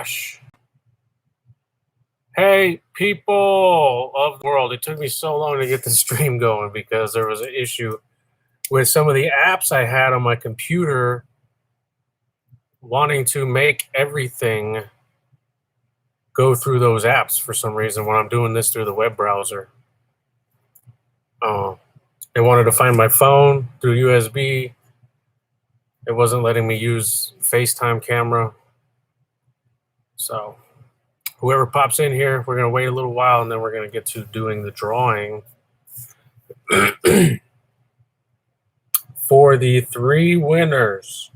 gosh. Hey, people of the world. It took me so long to get the stream going because there was an issue with some of the apps I had on my computer wanting to make everything go through those apps for some reason when I'm doing this through the web browser. They wanted to find my phone through USB. It wasn't letting me use FaceTime camera. So whoever pops in here, we're going to wait a little while and then we're going to get to doing the drawing for the 3 winners.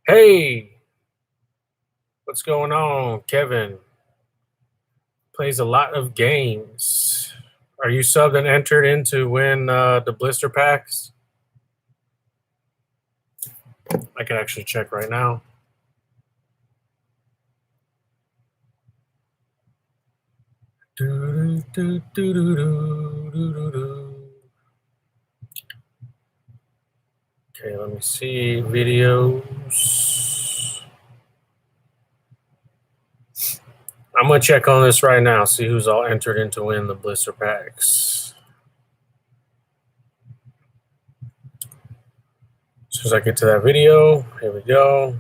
Hey, what's going on? Kevin plays a lot of games. Are you subbed and entered in to win the blister packs? I can actually check right now. Okay, let me see videos. I'm gonna check on this right now, see who's all entered in to win the blister packs. As soon as I get to that video, here we go.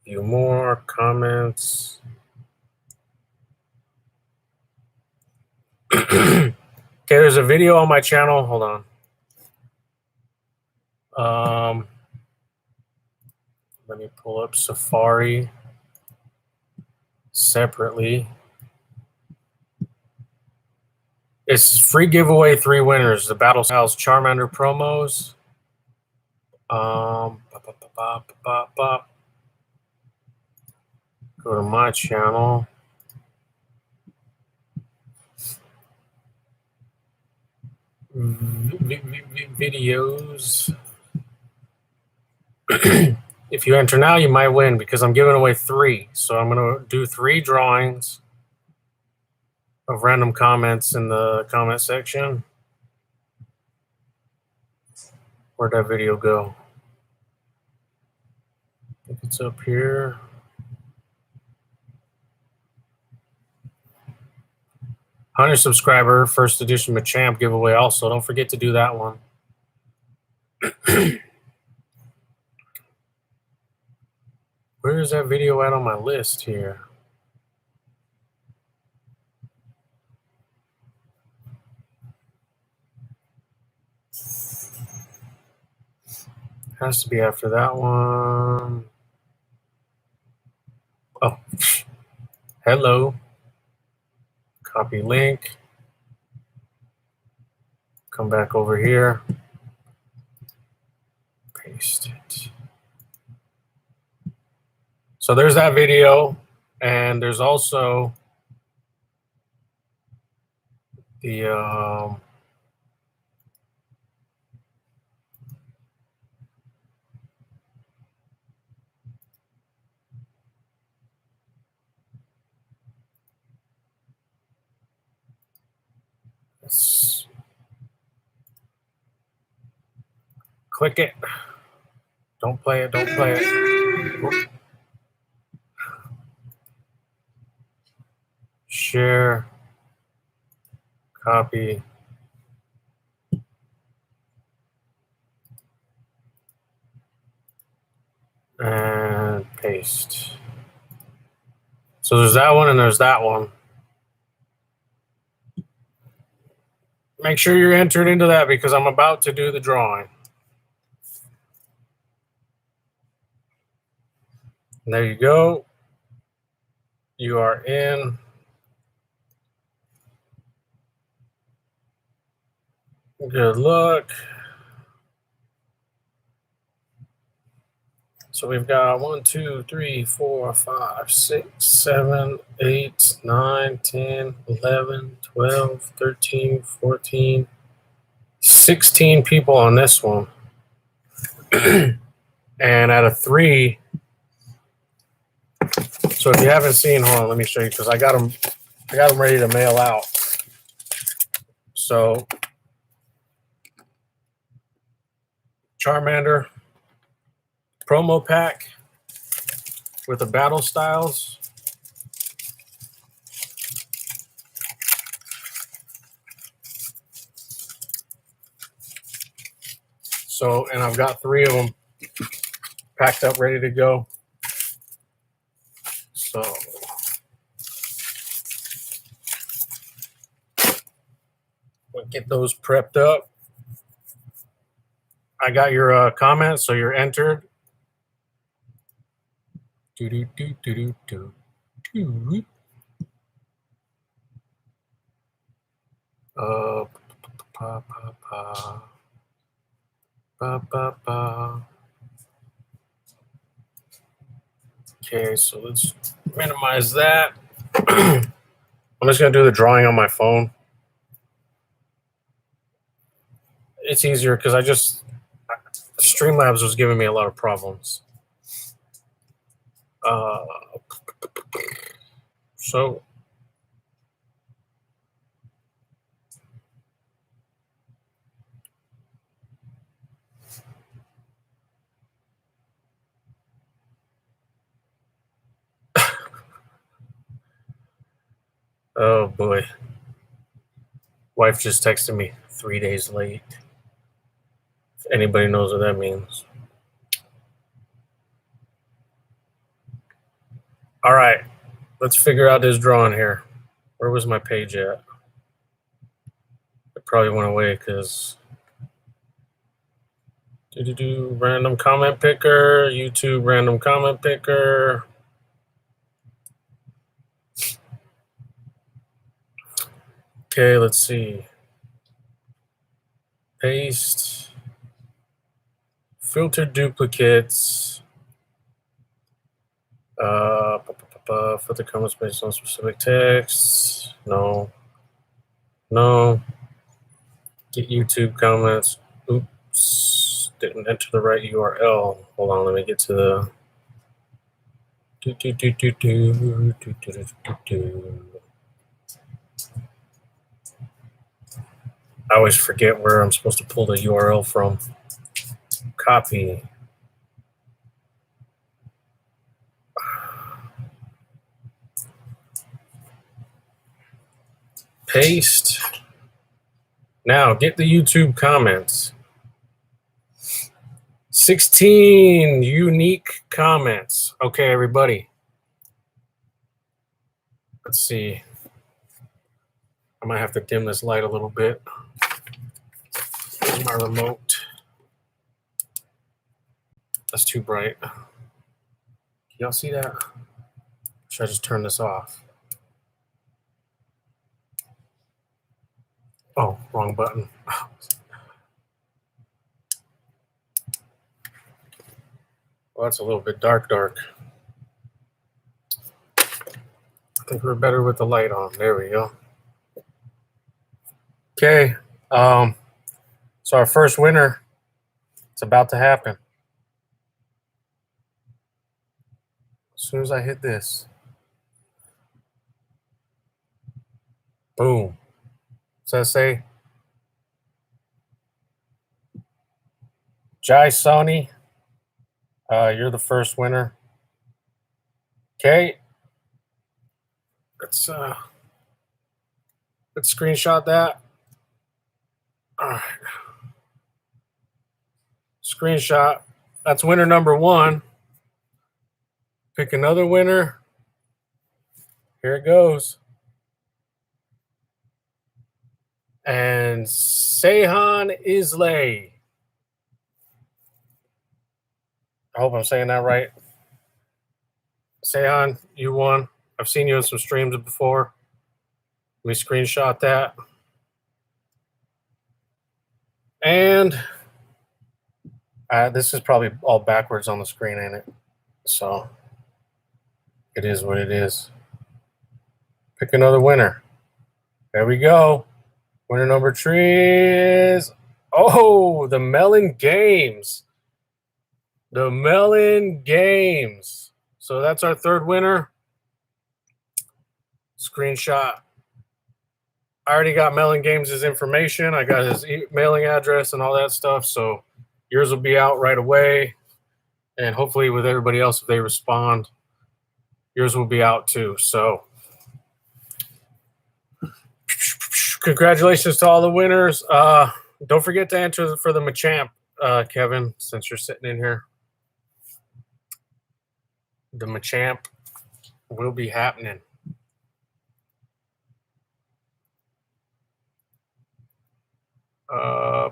View more comments. Okay, there's a video on my channel. Hold on. Let me pull up Safari separately. It's free giveaway 3 winners. The Battle Styles Charmander promos. Go to my channel. Videos. If you enter now, you might win because I'm giving away 3. So I'm going to do 3 drawings of random comments in the comment section. Where'd that video go? I think it's up here. $100 subscriber, first edition Machamp giveaway also. Don't forget to do that one. Where is that video at on my list here? Has to be after that one. Oh, hello. Copy link. Come back over here. Paste it. So there's that video, and there's also the click it. Don't play it. Don't play it. Share. Copy. And paste. So there's that one and there's that one. Make sure you're entered into that because I'm about to do the drawing. And there you go. You are in. Good luck. So we've got 1, 2, 3, 4, 5, 6, 7, 8, 9, 10, 11, 12, 13, 14, 16 people on this one. And out of 3, so if you haven't seen, hold on, let me show you because I got them ready to mail out. So Charmander promo pack. with the battle styles. So, and I've got 3 of them packed up, ready to go. So, we'll get those prepped up. I got your comments, so you're entered. Do do do do do do. Pa pa pa pa pa pa. Okay, so let's minimize that. I'm just gonna do the drawing on my phone. It's easier because Streamlabs was giving me a lot of problems. So oh boy. Wife just texted me 3 days late. If anybody knows what that means. All right, let's figure out this drawing here. Where was my page at? It probably went away because random comment picker, YouTube random comment picker. Okay, let's see. Paste. Filter duplicates. For the comments based on specific text. No. No. Get YouTube comments. Oops. Didn't enter the right URL. Hold on, let me get to the I always forget where I'm supposed to pull the URL from. Copy. Paste. Now get the YouTube comments. 16 unique comments. Okay, everybody. Let's see. I might have to dim this light a little bit. Here's my remote. That's too bright. Can y'all see that? Should I just turn this off? Oh, wrong button. Well, that's a little bit dark. I think we're better with the light on. There we go. Okay. So our first winner, it's about to happen. As soon as I hit this. Boom. What's that say? Jai Sony, you're the first winner. Okay. Let's screenshot that. All right. Screenshot. That's winner number 1. Pick another winner. Here it goes. And Seyhan Islay. I hope I'm saying that right. Seyhan, you won. I've seen you in some streams before. Let me screenshot that. And this is probably all backwards on the screen, ain't it? So it is what it is. Pick another winner. There we go. Winner number 3 is, oh, the Melon Games. The Melon Games. So that's our 3rd winner. Screenshot. I already got Melon Games' information. I got his mailing address and all that stuff. So yours will be out right away. And hopefully with everybody else, if they respond, yours will be out too. So congratulations to all the winners. Don't forget to enter for the Machamp, Kevin, since you're sitting in here. The Machamp will be happening.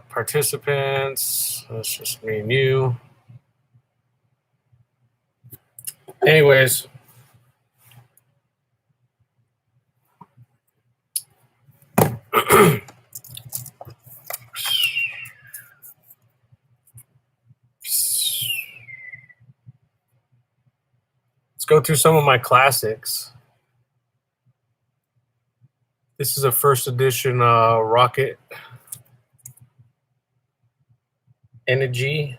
Participants, that's just me and you. Anyways, let's go through some of my classics. This is a first edition Rocket Energy,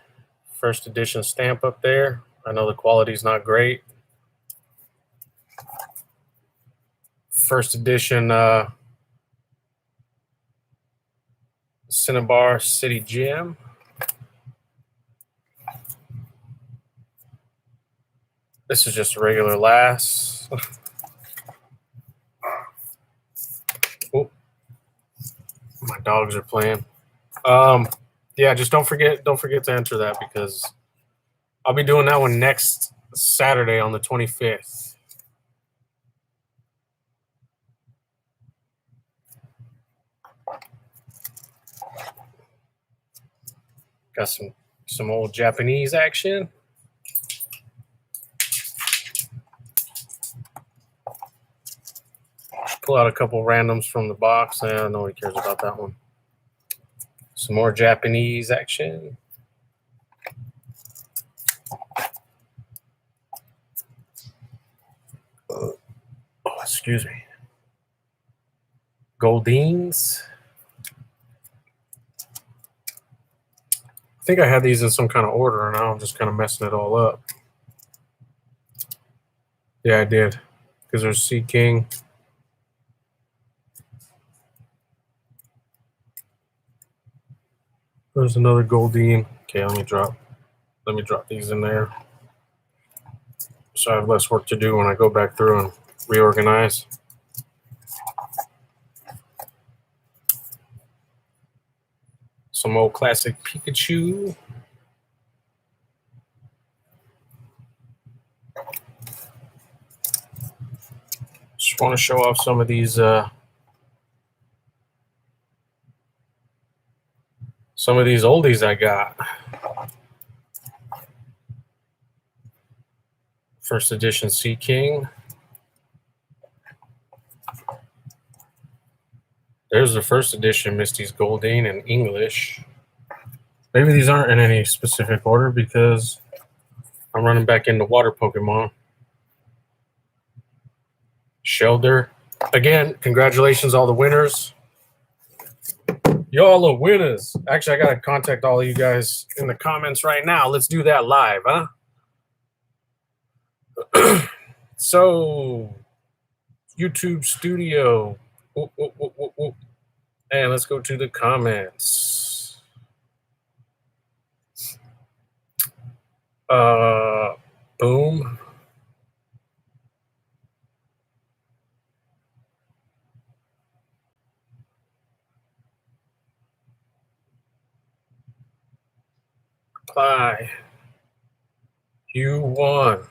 first edition stamp up there. I know the quality's not great. First edition Cinnabar City Gym. This is just a regular lass. Oh, my dogs are playing. Yeah, just don't forget to enter that, because I'll be doing that one next Saturday on the 25th. Got some old Japanese action. Pull out a couple randoms from the box. Nobody cares about that one. Some more Japanese action. Oh, excuse me. Goldines. I think I had these in some kind of order, and now I'm just kind of messing it all up. Yeah, I did. Because there's Sea King. There's another Goldine. Okay, let me drop these in there, so I have less work to do when I go back through and reorganize. Some old classic Pikachu. Just want to show off some of these oldies I got. First edition Sea King. There's the first edition Misty's Goldine in English. Maybe these aren't in any specific order because I'm running back into water Pokemon. Shelder. Again, congratulations all the winners. Y'all are winners. Actually, I got to contact all of you guys in the comments right now. Let's do that live, huh? So, YouTube Studio. Ooh, ooh, ooh, ooh, ooh. And let's go to the comments. Boom. Apply. You won.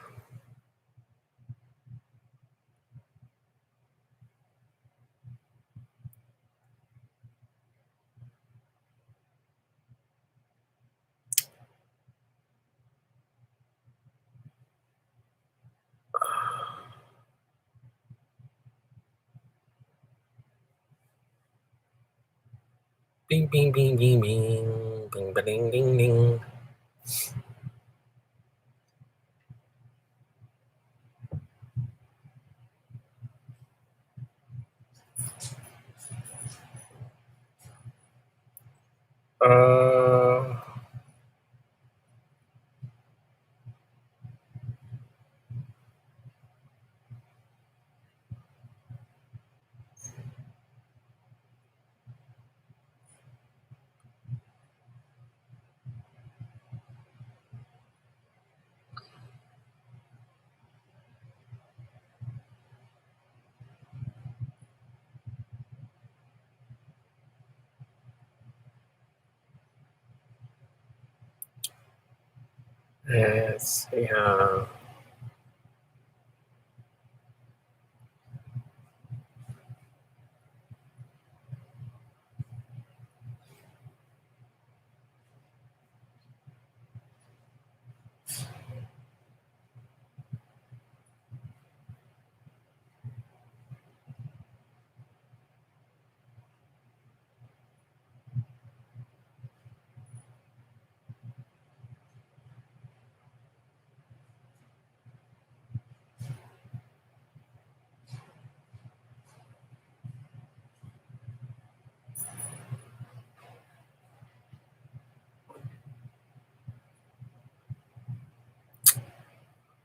Bing, bing, bing, bing, bing. Bing, ba, ding, ding, ding. Yes. Yeah.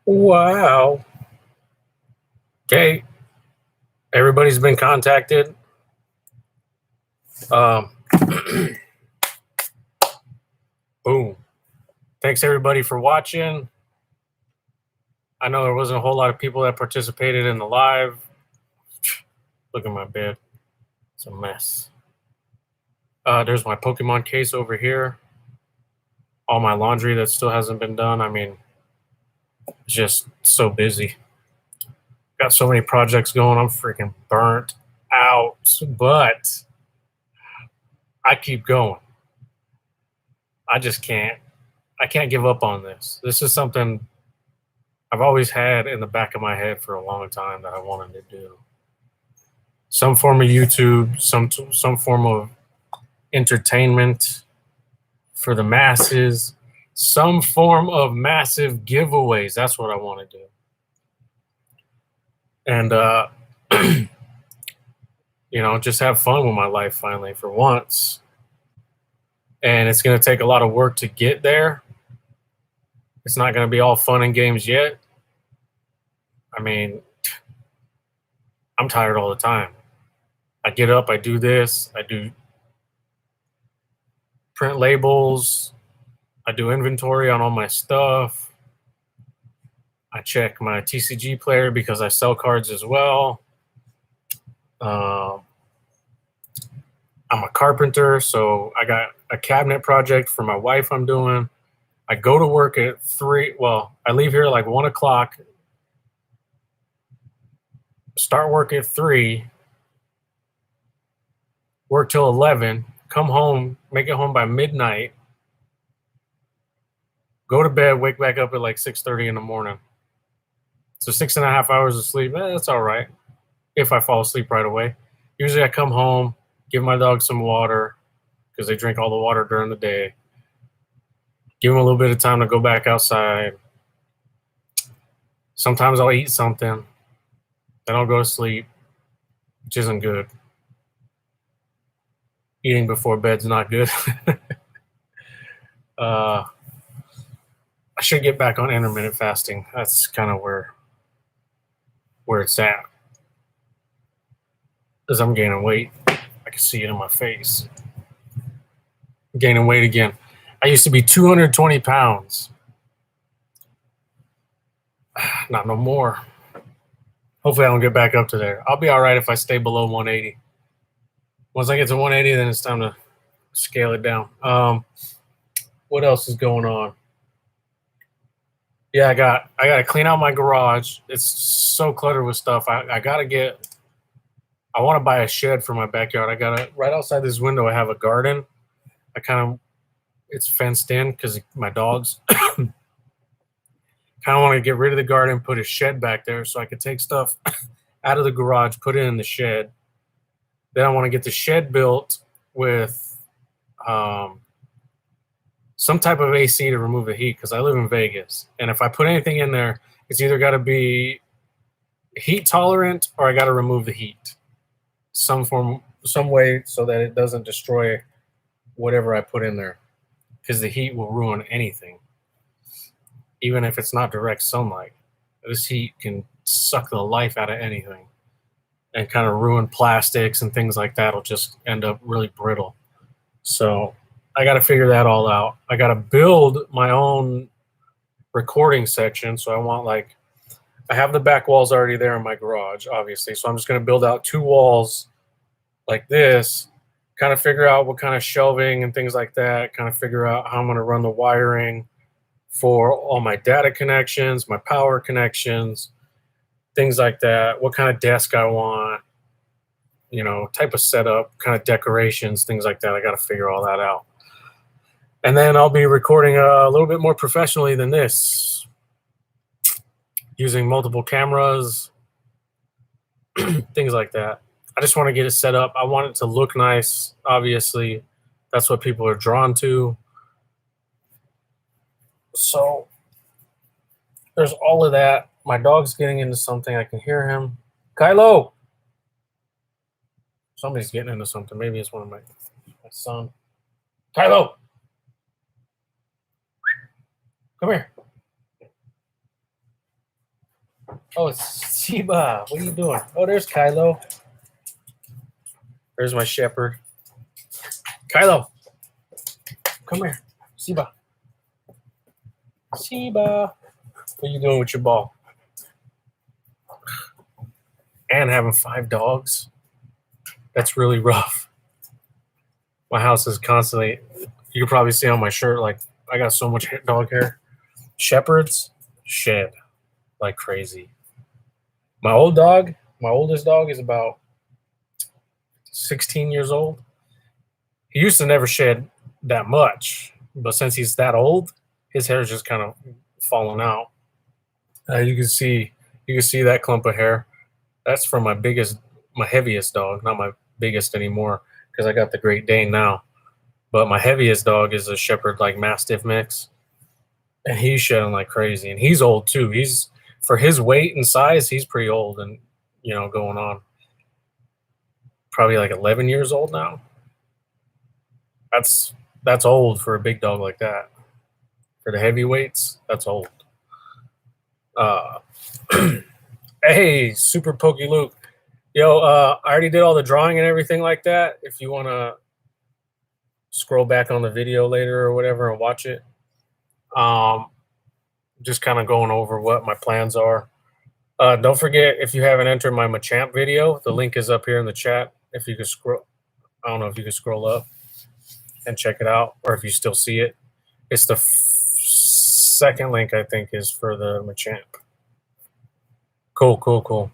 Wow. Okay. Everybody's been contacted. Um, boom. Thanks everybody for watching. I know there wasn't a whole lot of people that participated in the live. Look at my bed. It's a mess. There's my Pokemon case over here. All my laundry that still hasn't been done. I mean, it's just so busy. Got so many projects going. I'm freaking burnt out, but I keep going. I just can't. I can't give up on this. This is something I've always had in the back of my head for a long time that I wanted to do. Some form of YouTube, some form of entertainment for the masses, some form of massive giveaways. That's what I want to do. And you know, just have fun with my life finally for once. And it's going to take a lot of work to get there. It's not going to be all fun and games yet. I mean, I'm tired all the time. I get up, I do this, I do print labels, I do inventory on all my stuff. I check my TCG player because I sell cards as well. I'm a carpenter, so I got a cabinet project for my wife I'm doing. I go to work at 3. Well, I leave here like 1 o'clock, start work at 3, work till 11, come home, make it home by midnight, go to bed, wake back up at like 6:30 in the morning. So 6.5 hours of sleep, that's all right if I fall asleep right away. Usually I come home, give my dog some water because they drink all the water during the day. Give them a little bit of time to go back outside. Sometimes I'll eat something, then I'll go to sleep, which isn't good. Eating before bed's not good. I should get back on intermittent fasting. That's kind of where it's at. As I'm gaining weight, I can see it in my face. I'm gaining weight again. I used to be 220 pounds. Not no more. Hopefully I don't get back up to there. I'll be all right if I stay below 180. Once I get to 180, then it's time to scale it down. What else is going on? Yeah, I got to clean out my garage. It's so cluttered with stuff. I want to buy a shed for my backyard. I got to right outside this window. I have a garden. It's fenced in because my dogs. Kind of want to get rid of the garden, put a shed back there so I could take stuff out of the garage, put it in the shed. Then I want to get the shed built with some type of AC to remove the heat because I live in Vegas. And if I put anything in there, it's either got to be heat tolerant or I got to remove the heat some way so that it doesn't destroy whatever I put in there because the heat will ruin anything. Even if it's not direct sunlight, this heat can suck the life out of anything and kind of ruin plastics and things like that. It'll just end up really brittle. So I got to figure that all out. I got to build my own recording section. So I have the back walls already there in my garage, obviously. So I'm just going to build out 2 walls like this, kind of figure out what kind of shelving and things like that, kind of figure out how I'm going to run the wiring for all my data connections, my power connections, things like that, what kind of desk I want, you know, type of setup, kind of decorations, things like that. I got to figure all that out. And then I'll be recording a little bit more professionally than this, using multiple cameras, things like that. I just want to get it set up. I want it to look nice. Obviously, that's what people are drawn to. So there's all of that. My dog's getting into something. I can hear him. Kylo! Somebody's getting into something. Maybe it's one of my son. Kylo! Come here. Oh, it's Sheba. What are you doing? Oh, there's Kylo. There's my shepherd. Kylo. Come here. Sheba. Sheba. What are you doing with your ball? And having 5 dogs. That's really rough. My house is constantly, you can probably see on my shirt, like I got so much dog hair. Shepherds shed like crazy. My oldest dog is about 16 years old. He used to never shed that much, but since he's that old, his hair is just kind of falling out. You can see that clump of hair. That's from my heaviest dog, not my biggest anymore, because I got the Great Dane now. But my heaviest dog is a Shepherd, like Mastiff mix, and he's shedding like crazy. And he's old too. He's, for his weight and size, he's pretty old, and you know, going on probably like 11 years old now. That's old for a big dog like that. For the heavyweights, that's old. Hey, Super Pokey Luke. Yo, I already did all the drawing and everything like that. If you want to scroll back on the video later or whatever and watch it. Just kind of going over what my plans are. Don't forget, if you haven't entered my Machamp video, the link is up here in the chat. If you could scroll, I don't know if you could scroll up and check it out, or if you still see it. It's the second link, I think, is for the Machamp. Cool.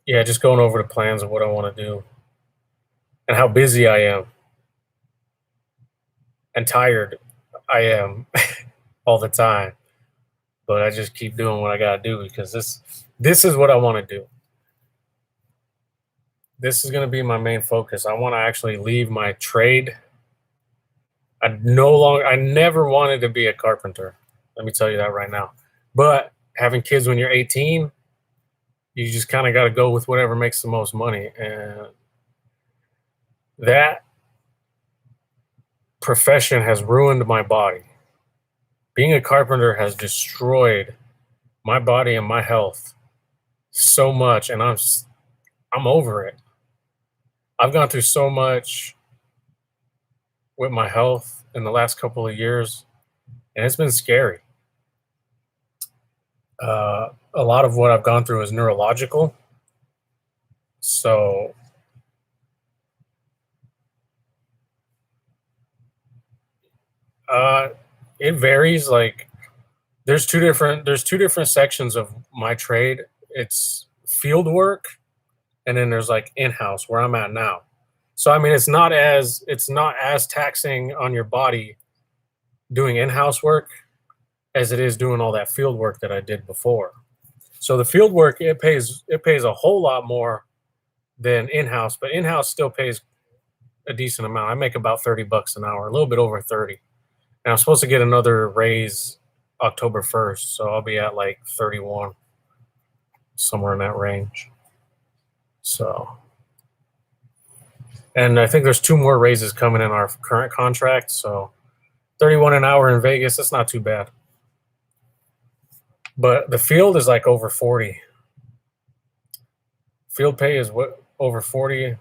Yeah, just going over the plans of what I want to do and how busy I am and tired I am all the time. But I just keep doing what I got to do, because this is what I want to do. This is going to be my main focus. I want to actually leave my trade. I never wanted to be a carpenter. Let me tell you that right now. But having kids when you're 18, you just kind of got to go with whatever makes the most money. And that profession has ruined my body. Being a carpenter has destroyed my body and my health so much, and I'm over it. I've gone through so much with my health in the last couple of years, and it's been scary. A lot of what I've gone through is neurological. So it varies. Like there's two different sections of my trade. It's field work, and then there's like in-house where I'm at now. So I mean, it's not as taxing on your body doing in-house work as it is doing all that field work that I did before. So the field work, it pays a whole lot more than in-house, but in-house still pays a decent amount. I make about $30 an hour, a little bit over 30. And I'm supposed to get another raise October 1st, so I'll be at like 31, somewhere in that range. So, and I think there's 2 more raises coming in our current contract, so 31 an hour in Vegas, that's not too bad. But the field is like over 40. Field pay is what, over 40,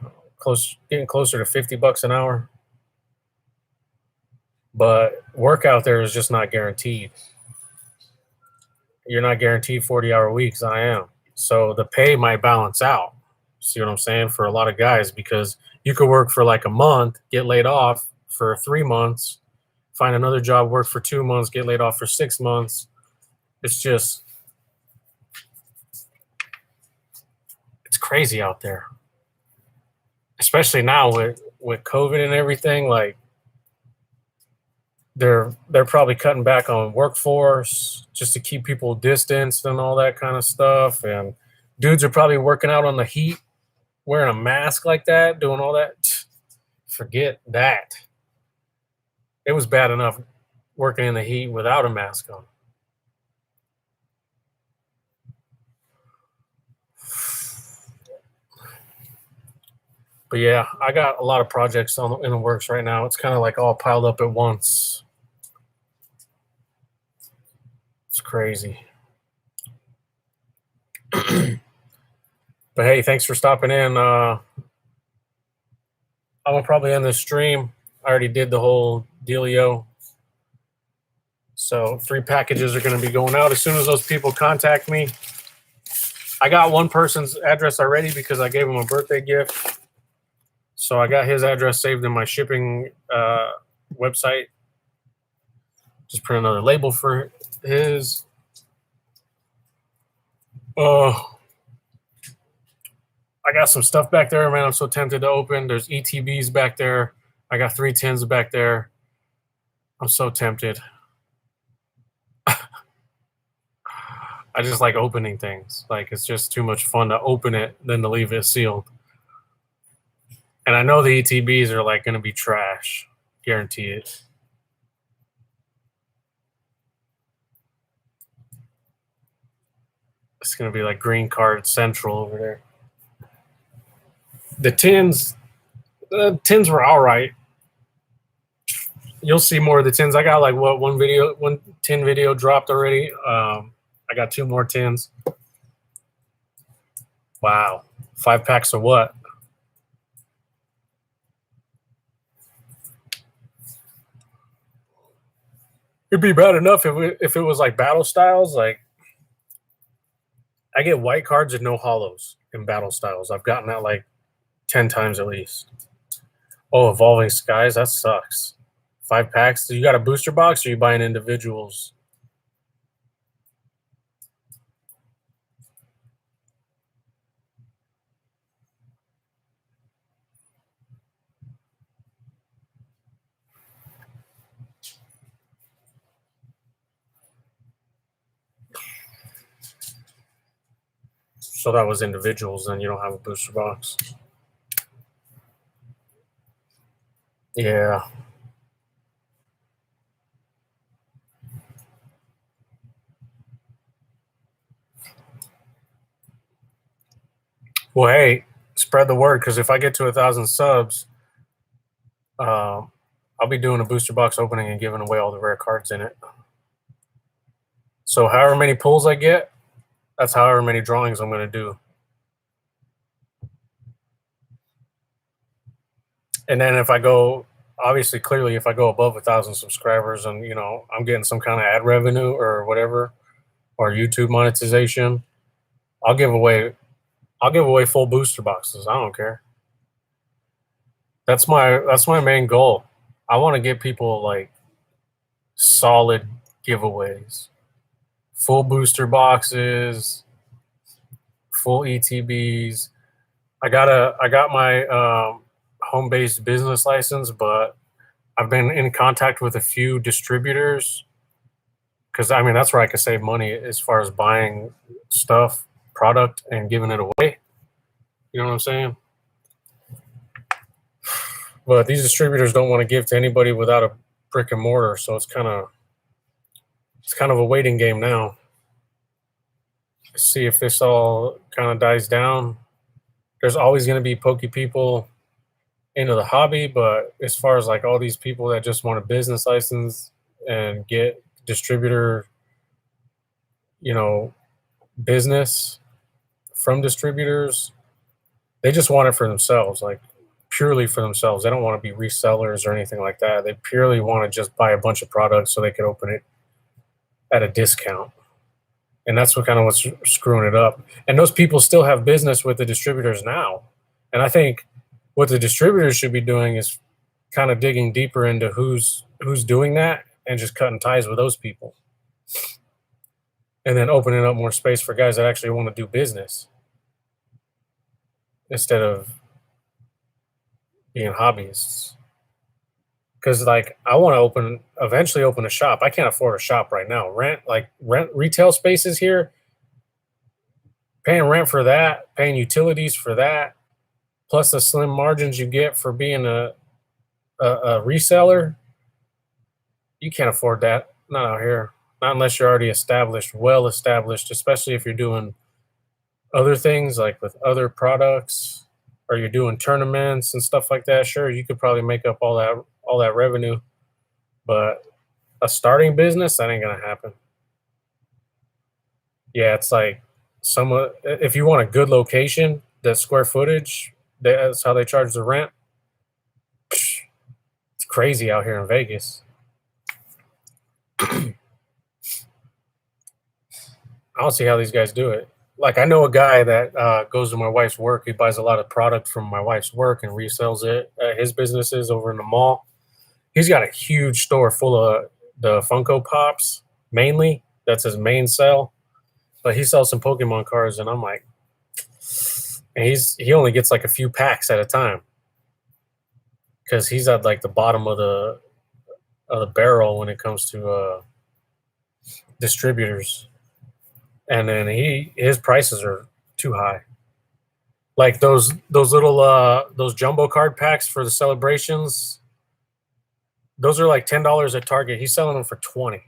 getting closer to $50 an hour. But work out there is just not guaranteed. You're not guaranteed 40-hour weeks. I am. So the pay might balance out. See what I'm saying? For a lot of guys, because you could work for like a month, get laid off for 3 months, find another job, work for 2 months, get laid off for 6 months. It's just, it's crazy out there. Especially now with COVID and everything, like they're probably cutting back on workforce just to keep people distanced and all that kind of stuff. And dudes are probably working out on the heat, wearing a mask like that, doing all that. Forget that. It was bad enough working in the heat without a mask on. But yeah, I got a lot of projects in the works right now. It's kind of like all piled up at once. It's crazy. But hey, thanks for stopping in. I'm gonna probably end this stream. I already did the whole dealio. So 3 packages are going to be going out as soon as those people contact me. I got one person's address already because I gave him a birthday gift. So I got his address saved in my shipping website. Just print another label for his. Oh, I got some stuff back there, man. I'm so tempted to open. There's ETBs back there. I got 3 tins back there. I'm so tempted. I just like opening things. Like, it's just too much fun to open it than to leave it sealed. And I know the ETBs are like going to be trash. Guarantee it. It's going to be like green card central over there. The tins were all right. You'll see more of the tins. I got like one tin video dropped already. I got 2 more tins. Wow. 5 packs of what? It'd be bad enough if it was like battle styles. Like, I get white cards and no hollows in battle styles. I've gotten that like 10 times at least. Oh, Evolving Skies, that sucks. 5 packs. So you got a booster box, or you buying individuals? So that was individuals, then you don't have a booster box. Yeah. Well, hey, spread the word, because if I get to 1,000 subs, I'll be doing a booster box opening and giving away all the rare cards in it. So however many pulls I get, that's however many drawings I'm going to do. And then if I go, obviously, clearly, if I go above 1,000 subscribers and, you know, I'm getting some kind of ad revenue or whatever, or YouTube monetization, I'll give away full booster boxes. I don't care. That's my main goal. I want to get people like solid giveaways, full booster boxes, full ETBs. I got my home-based business license, but I've been in contact with a few distributors, because I mean that's where I can save money as far as buying stuff, product, and giving it away. You know what I'm saying? But these distributors don't want to give to anybody without a brick and mortar, so it's kind of a waiting game now. See if this all kind of dies down. There's always going to be pokey people into the hobby, but as far as like all these people that just want a business license and get distributor, you know, business from distributors, they just want it for themselves, like purely for themselves. They don't want to be resellers or anything like that. They purely want to just buy a bunch of products so they can open it at a discount. And that's what's screwing it up. And those people still have business with the distributors now. And I think what the distributors should be doing is kind of digging deeper into who's doing that and just cutting ties with those people, and then opening up more space for guys that actually want to do business instead of being hobbyists. Because like I want to eventually open a shop. I can't afford a shop right now. Rent retail spaces here, paying rent for that, paying utilities for that, plus the slim margins you get for being a reseller. You can't afford that. Not out here. Not unless you're already established, well established, especially if you're doing other things like with other products or you're doing tournaments and stuff like that. Sure, you could probably make up all that revenue, but a starting business, that ain't gonna happen. Yeah, it's like if you want a good location, that square footage, that's how they charge the rent. It's crazy out here in Vegas. I don't see how these guys do it. Like I know a guy that goes to my wife's work. He buys a lot of product from my wife's work and resells it at his businesses over in the mall. He's got a huge store full of the Funko Pops mainly. That's his main sell. But he sells some Pokemon cards, and I'm like, and he only gets like a few packs at a time because he's at like the bottom of the barrel when it comes to distributors, and then his prices are too high. Like those little those jumbo card packs for the celebrations, those are like $10 at Target. He's selling them for 20,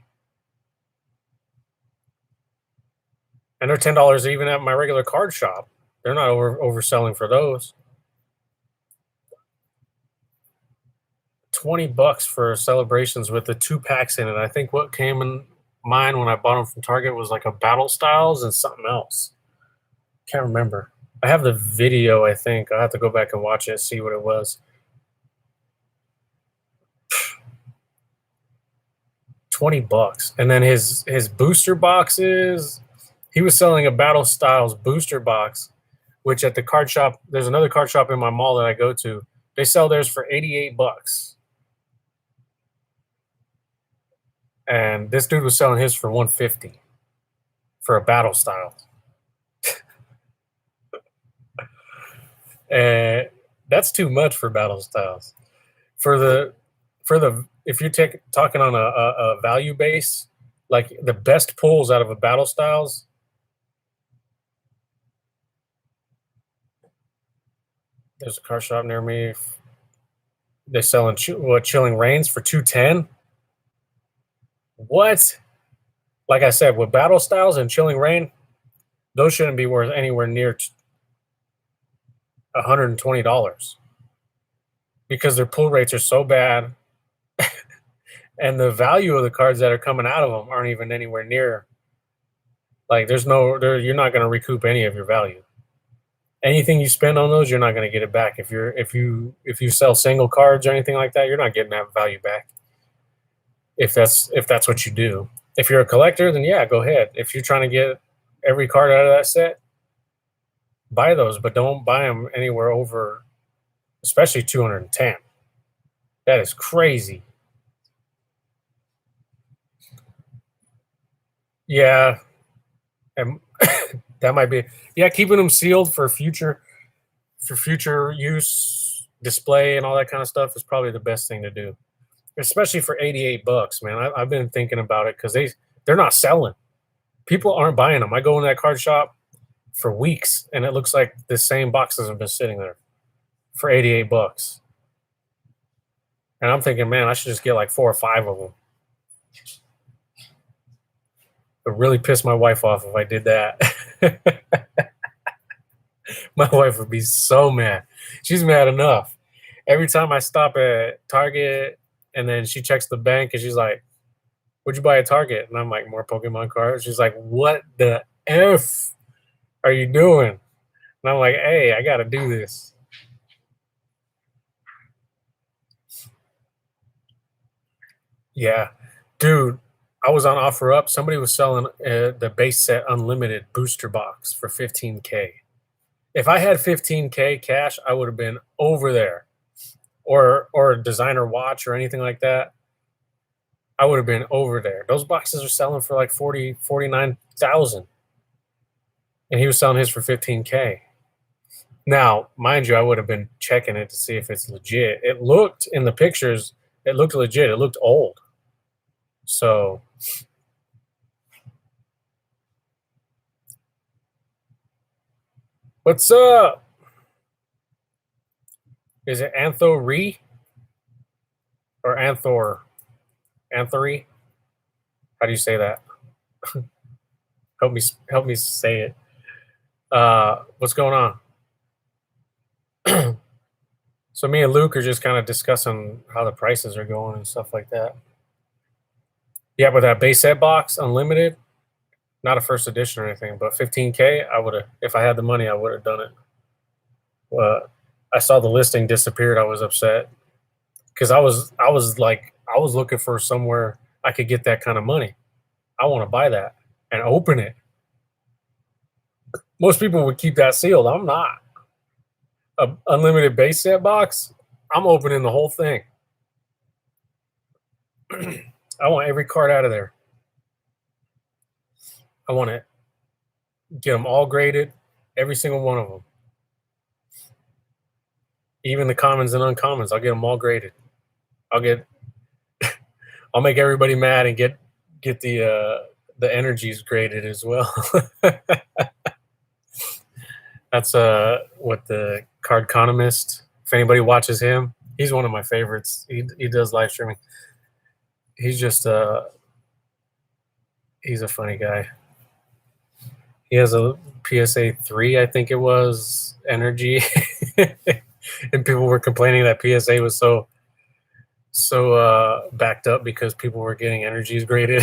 and they're $10 even at my regular card shop. They're not overselling for those. $20 for celebrations with the 2 packs in it. I think what came in mine when I bought them from Target was like a Battle Styles and something else. Can't remember. I have the video, I think. I'll have to go back and watch it, see what it was. $20. And then his booster boxes, he was selling a Battle Styles booster box, which at the card shop, there's another card shop in my mall that I go to. They sell theirs for $88. And this dude was selling his for $150 for a Battle Style. And that's too much for Battle Styles. For the if you're talking on a value base, like the best pulls out of a Battle Styles, there's a car shop near me. They're selling Chilling Reigns for $210. What? Like I said, with Battle Styles and Chilling Reign, those shouldn't be worth anywhere near $120 because their pull rates are so bad, and the value of the cards that are coming out of them aren't even anywhere near. Like you're not going to recoup any of your value. Anything you spend on those, you're not going to get it back. If you sell single cards or anything like that, you're not getting that value back. If that's what you do. If you're a collector, then yeah, go ahead. If you're trying to get every card out of that set, buy those, but don't buy them anywhere over, especially 210. That is crazy. Yeah, and that might be, yeah, keeping them sealed for future use, display, and all that kind of stuff is probably the best thing to do, especially for $88, man. I've been thinking about it because they're not selling. People aren't buying them. I go in that card shop for weeks, and it looks like the same boxes have been sitting there for $88. And I'm thinking, man, I should just get like 4 or 5 of them. It would really piss my wife off if I did that. My wife would be so mad. She's mad enough. Every time I stop at Target and then she checks the bank and she's like, "What'd you buy at Target?" And I'm like, "More Pokemon cards." She's like, "What the F are you doing?" And I'm like, "Hey, I got to do this." Yeah. Dude, I was on OfferUp. Somebody was selling the base set unlimited booster box for $15K. If I had $15K cash, I would have been over there. or a designer watch or anything like that, I would have been over there. Those boxes are selling for like 49,000, and he was selling his for 15K. Now, mind you, I would have been checking it to see if it's legit. It looked in the pictures, it looked legit. It looked old. So what's up? Is it Antho or Anthor? Anthony? How do you say that? help me say it. What's going on? So me and Luke are just kind of discussing how the prices are going and stuff like that. Yeah, but that base set box, unlimited, not a first edition or anything, but 15K, I would have, if I had the money, I would have done it. I saw the listing disappeared. I was upset because I was looking for somewhere I could get that kind of money. I want to buy that and open it. Most people would keep that sealed. I'm not. A unlimited base set box, I'm opening the whole thing. I want every card out of there. I want to get them all graded, every single one of them. Even the commons and uncommons, I'll get them all graded. I'll make everybody mad and get the energies graded as well. That's what the Card Economist. If anybody watches him, he's one of my favorites. He does live streaming. He's just he's a funny guy. He has a PSA 3, I think it was, energy. And people were complaining that PSA was so backed up because people were getting energies graded.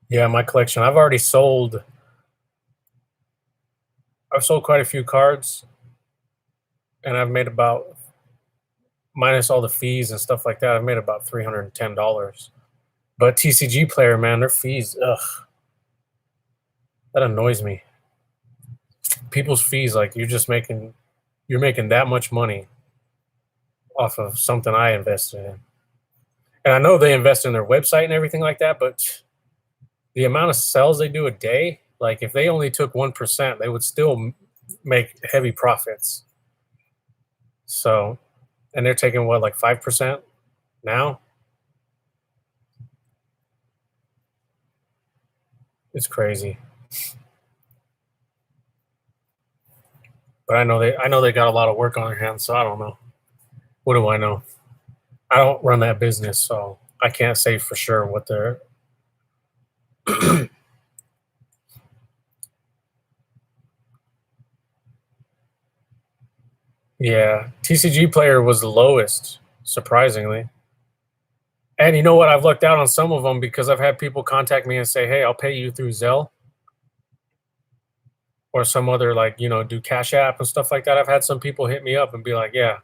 Yeah, my collection. I've sold quite a few cards, and I've made about, minus all the fees and stuff like that, I've made about $310. But TCG Player, man, their fees, ugh, that annoys me. People's fees, like you're making that much money off of something I invested in. And I know they invest in their website and everything like that, but the amount of sales they do a day, like if they only took 1%, they would still make heavy profits. So, and they're taking what, like 5% now? It's crazy. But I know they got a lot of work on their hands, so I don't know. What do I know? I don't run that business, so I can't say for sure what they're Yeah, TCG Player was the lowest, surprisingly. And you know what? I've lucked out on some of them because I've had people contact me and say, "Hey, I'll pay you through Zelle or some other, like, do Cash App and stuff like that." I've had some people hit me up and be like, "Yeah."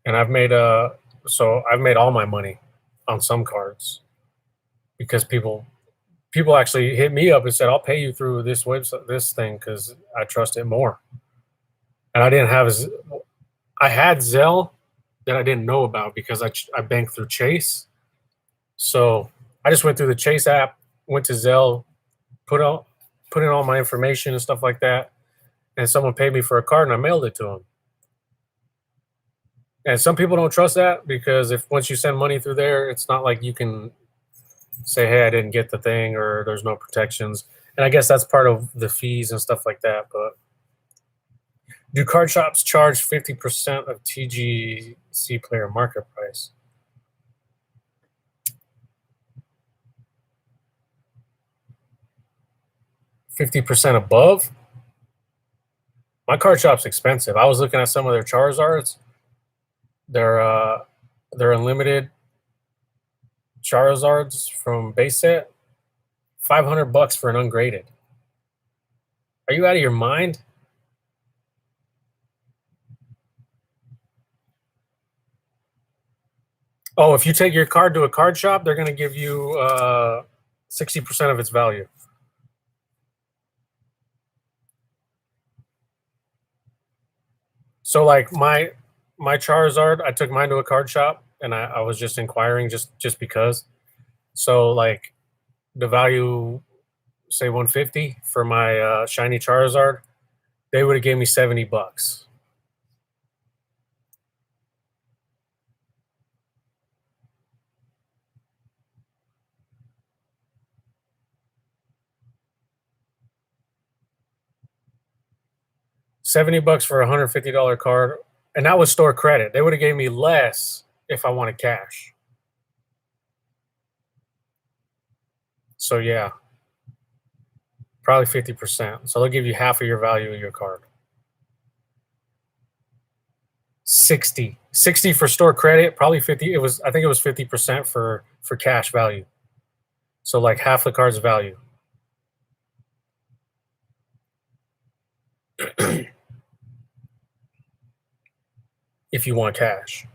And I've made all my money on some cards because people actually hit me up and said, "I'll pay you through this website, this thing, because I trust it more." And I had Zelle that I didn't know about because I banked through Chase. So I just went through the Chase app, went to Zelle, put in all my information and stuff like that, and someone paid me for a card and I mailed it to them. And some people don't trust that because once you send money through there, it's not like you can say, "Hey, I didn't get the thing," or there's no protections. And I guess that's part of the fees and stuff like that. But do card shops charge 50% of TGC Player market price? $50% above? My card shop's expensive. I was looking at some of their Charizards. They're unlimited Charizards from base set, $500 for an ungraded. Are you out of your mind? Oh, if you take your card to a card shop, they're gonna give you 60% of its value. So like my Charizard, I took mine to a card shop and I was just inquiring just because. So like the value, say 150 for my shiny Charizard, they would have gave me $70. 70 bucks for a $150 card, and that was store credit. They would have gave me less if I wanted cash. So yeah, probably 50%. So they'll give you half of your value of your card. 60 for store credit, probably 50. It was, I think it was 50% for cash value. So like half the card's value. If you want cash.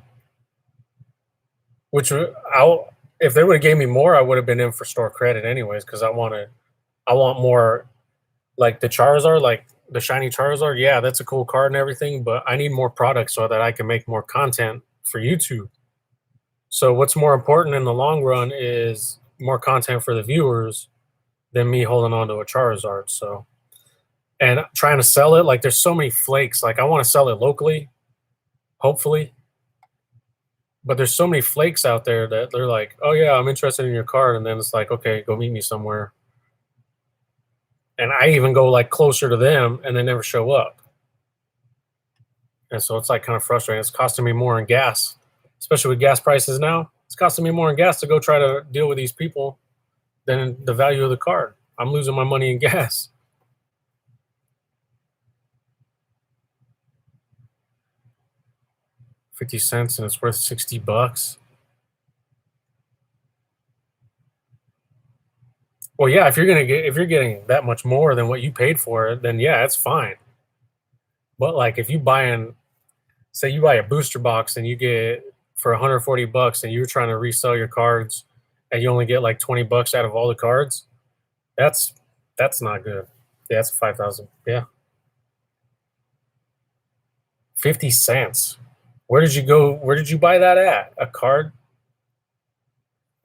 Which I'll, if they would have gave me more, I would have been in for store credit anyways, because I want more, like the Charizard, like the shiny Charizard. Yeah, that's a cool card and everything, but I need more products so that I can make more content for YouTube. So what's more important in the long run is more content for the viewers than me holding on to a Charizard. So, and trying to sell it, like there's so many flakes. Like I want to sell it locally, hopefully, but there's so many flakes out there that they're like, "Oh yeah, I'm interested in your card," and then it's like, "Okay, go meet me somewhere." And I even go like closer to them, and they never show up. And so it's like kind of frustrating. It's costing me more in gas, especially with gas prices now. It's costing me more in gas to go try to deal with these people than the value of the card. I'm losing my money in gas. 50 cents and it's worth 60 bucks. Well, yeah, if you're getting that much more than what you paid for it, then yeah, it's fine. But like if you buying, say you buy a booster box and you get for 140 bucks and you're trying to resell your cards and you only get like 20 bucks out of all the cards, that's that's not good. Yeah, that's 5,000. Yeah. 50 cents. Where did you go? Where did you buy that at? A card?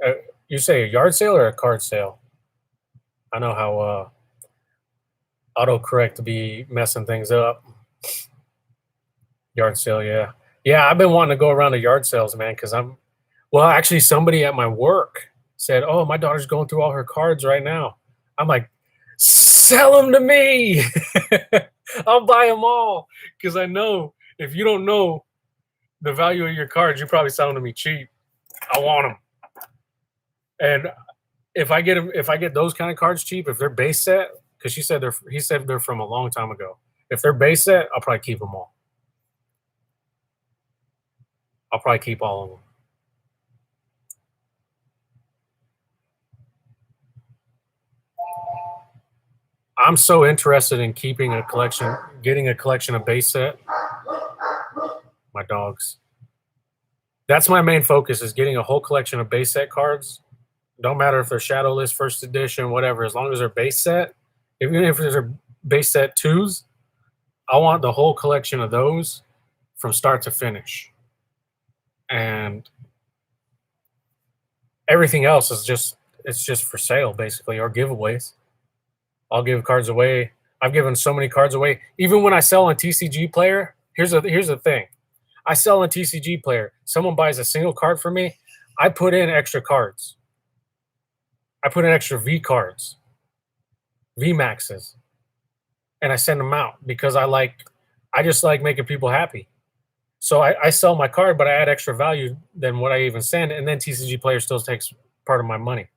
Uh, you say a yard sale or a card sale? I know how autocorrect be messing things up. Yard sale, yeah. Yeah, I've been wanting to go around to yard sales, man, because well, actually, somebody at my work said, "Oh, my daughter's going through all her cards right now." I'm like, "Sell them to me. I'll buy them all." Because I know if you don't know the value of your cards, you're probably selling to me cheap. I want them. And if I get those kind of cards cheap, if they're base set, because he said they're from a long time ago. If they're base set, I'll probably keep them all. I'll probably keep all of them. I'm so interested in keeping a collection, getting a collection of base set. My dogs. That's my main focus is getting a whole collection of base set cards. Don't matter if they're shadowless, first edition, whatever. As long as they're base set, even if they're base set twos, I want the whole collection of those from start to finish. And everything else is just, it's just for sale basically, or giveaways. I'll give cards away. I've given so many cards away. Even when I sell on TCG Player, here's the thing. I sell on TCG Player. Someone buys a single card for me. I put in extra cards. I put in extra V cards, V maxes, and I send them out because I just like making people happy. So I sell my card, but I add extra value than what I even send, and then TCG Player still takes part of my money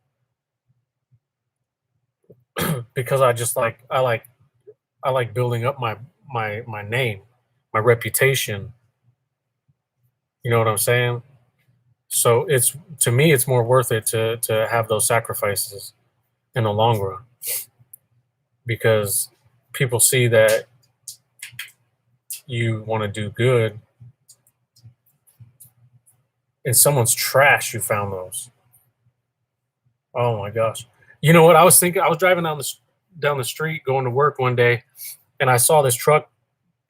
because I like building up my name, my reputation. You know what I'm saying? So it's, to me, it's more worth it to have those sacrifices in the long run because people see that you want to do good in someone's trash you found those. Oh my gosh. You know what? I was thinking, I was driving down the street going to work one day, and I saw this truck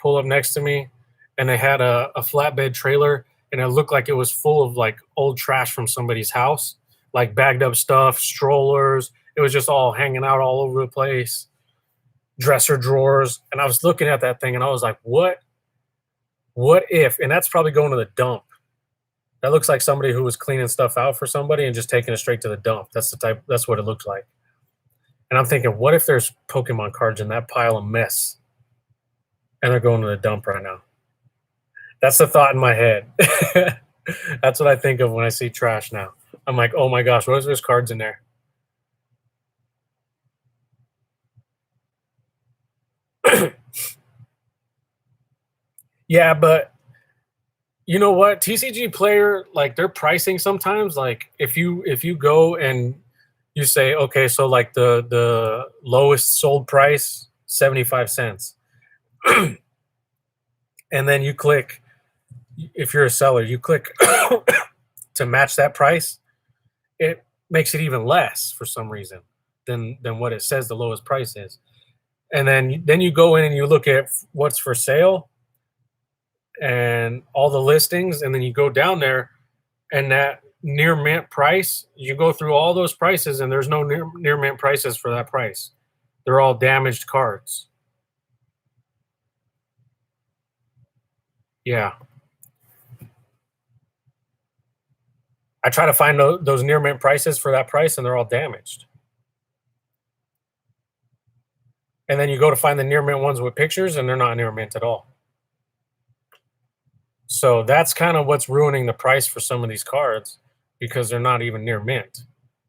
pull up next to me, and they had a flatbed trailer, and it looked like it was full of like old trash from somebody's house, like bagged up stuff, strollers. It was just all hanging out all over the place, dresser drawers. And I was looking at that thing and I was like, what if? And that's probably going to the dump. That looks like somebody who was cleaning stuff out for somebody and just taking it straight to the dump. That's what it looks like. And I'm thinking, what if there's Pokemon cards in that pile of mess and they're going to the dump right now? That's the thought in my head. That's what I think of when I see trash now. I'm like, oh my gosh, what if there's cards in there? Yeah, but you know what? TCG Player, like their pricing sometimes, like if you go and you say, okay, so like the lowest sold price, 75 cents. And then you click, if you're a seller, you click to match that price, it makes it even less for some reason than what it says the lowest price is. And then you go in and you look at what's for sale and all the listings, and then you go down there, and that near mint price, you go through all those prices, and there's no near mint prices for that price. They're all damaged cards. Yeah. I try to find those near mint prices for that price, and they're all damaged. And then you go to find the near mint ones with pictures, and they're not near mint at all. So that's kind of what's ruining the price for some of these cards, because they're not even near mint.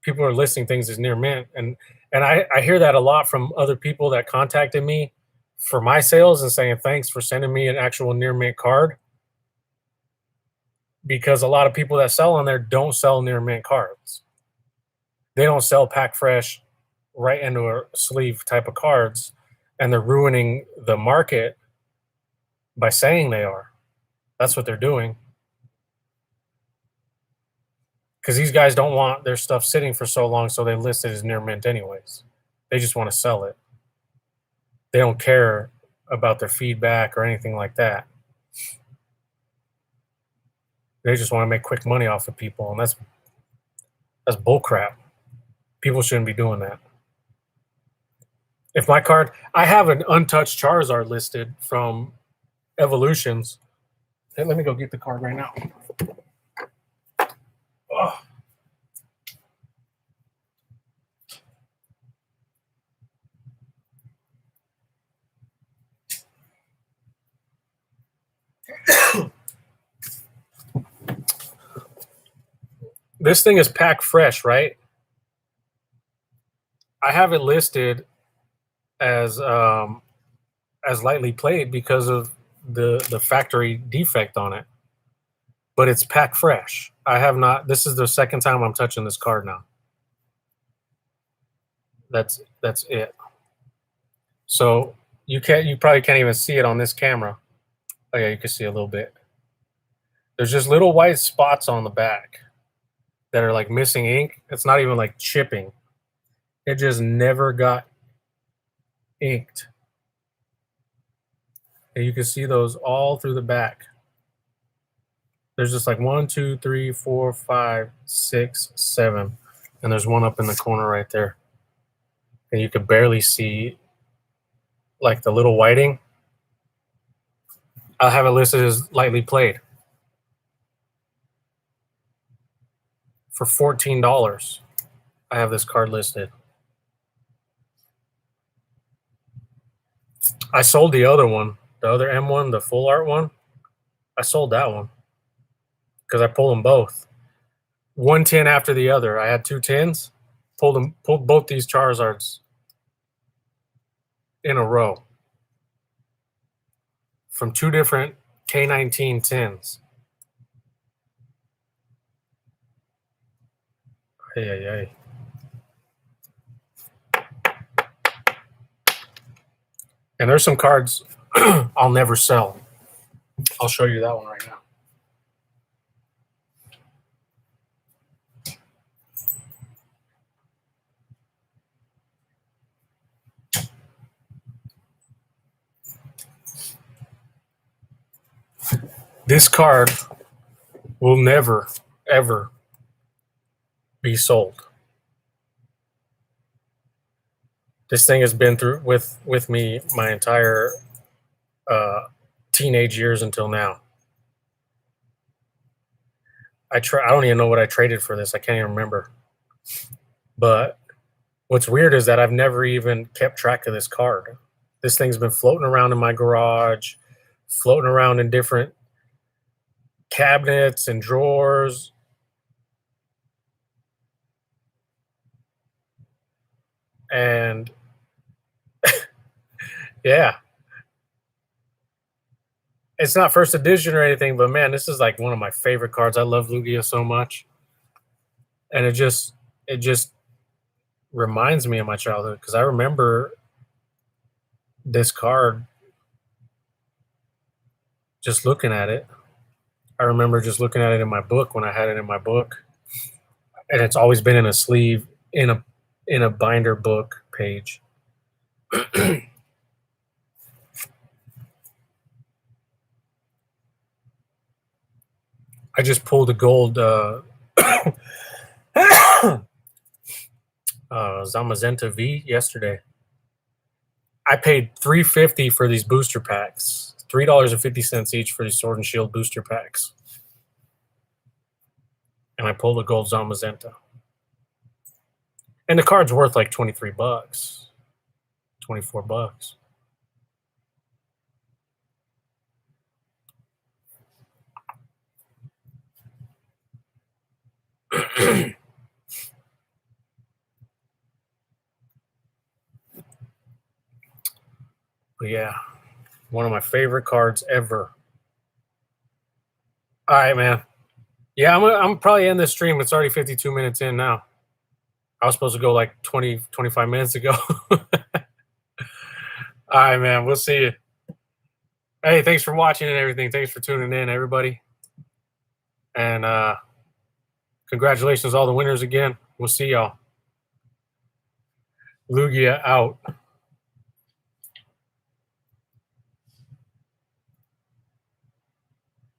People are listing things as near mint, and I hear that a lot from other people that contacted me for my sales and saying thanks for sending me an actual near mint card, because a lot of people that sell on there don't sell near mint cards. They don't sell pack fresh right into a sleeve type of cards, and they're ruining the market by saying they are. That's what they're doing. Because these guys don't want their stuff sitting for so long, so they list it as near mint anyways. They just want to sell it. They don't care about their feedback or anything like that. They just want to make quick money off of people, and that's bullcrap. People shouldn't be doing that. If my card, I have an untouched Charizard listed from Evolutions. Hey, let me go get the card right now. Oh. This thing is pack fresh, right? I have it listed as lightly played because of the factory defect on it, but it's pack fresh. I have not. This is the second time I'm touching this card now. That's it. So you probably can't even see it on this camera. Oh yeah, you can see a little bit. There's just little white spots on the back that are like missing ink. It's not even like chipping. It just never got inked. And you can see those all through the back. There's just like 1, 2, 3, 4, 5, 6, 7. And there's one up in the corner right there. And you can barely see like the little whiting. I'll have it listed as lightly played for $14. I have this card listed. I sold the other one, the other M1, the full art one. I sold that one because I pulled them both. One tin after the other. I had 2 tins. Pulled both these Charizards in a row from 2 different K19 tins. Hey. And there's some cards I'll never sell. I'll show you that one right now. This card will never, ever be sold. This thing has been through with me my entire teenage years until now. I don't even know what I traded for this. I can't even remember. But what's weird is that I've never even kept track of this card. This thing's been floating around in my garage, floating around in different cabinets and drawers. And yeah, it's not first edition or anything, but man, this is like one of my favorite cards. I love Lugia so much. And it just reminds me of my childhood because I remember this card just looking at it. I remember just looking at it in my book when I had it in my book. And it's always been in a sleeve in a binder book page. I just pulled a gold Zamazenta V yesterday. I paid $3.50 for these booster packs. $3.50 each for these Sword and Shield booster packs. And I pulled a gold Zamazenta. And the card's worth like $23, $24. But yeah, one of my favorite cards ever. All right, man. Yeah, I'm probably in this stream. It's already 52 minutes in now. I was supposed to go like 20, 25 minutes ago. All right, man. We'll see you. Hey, thanks for watching and everything. Thanks for tuning in, everybody. And congratulations, all the winners again. We'll see y'all. Lugia out.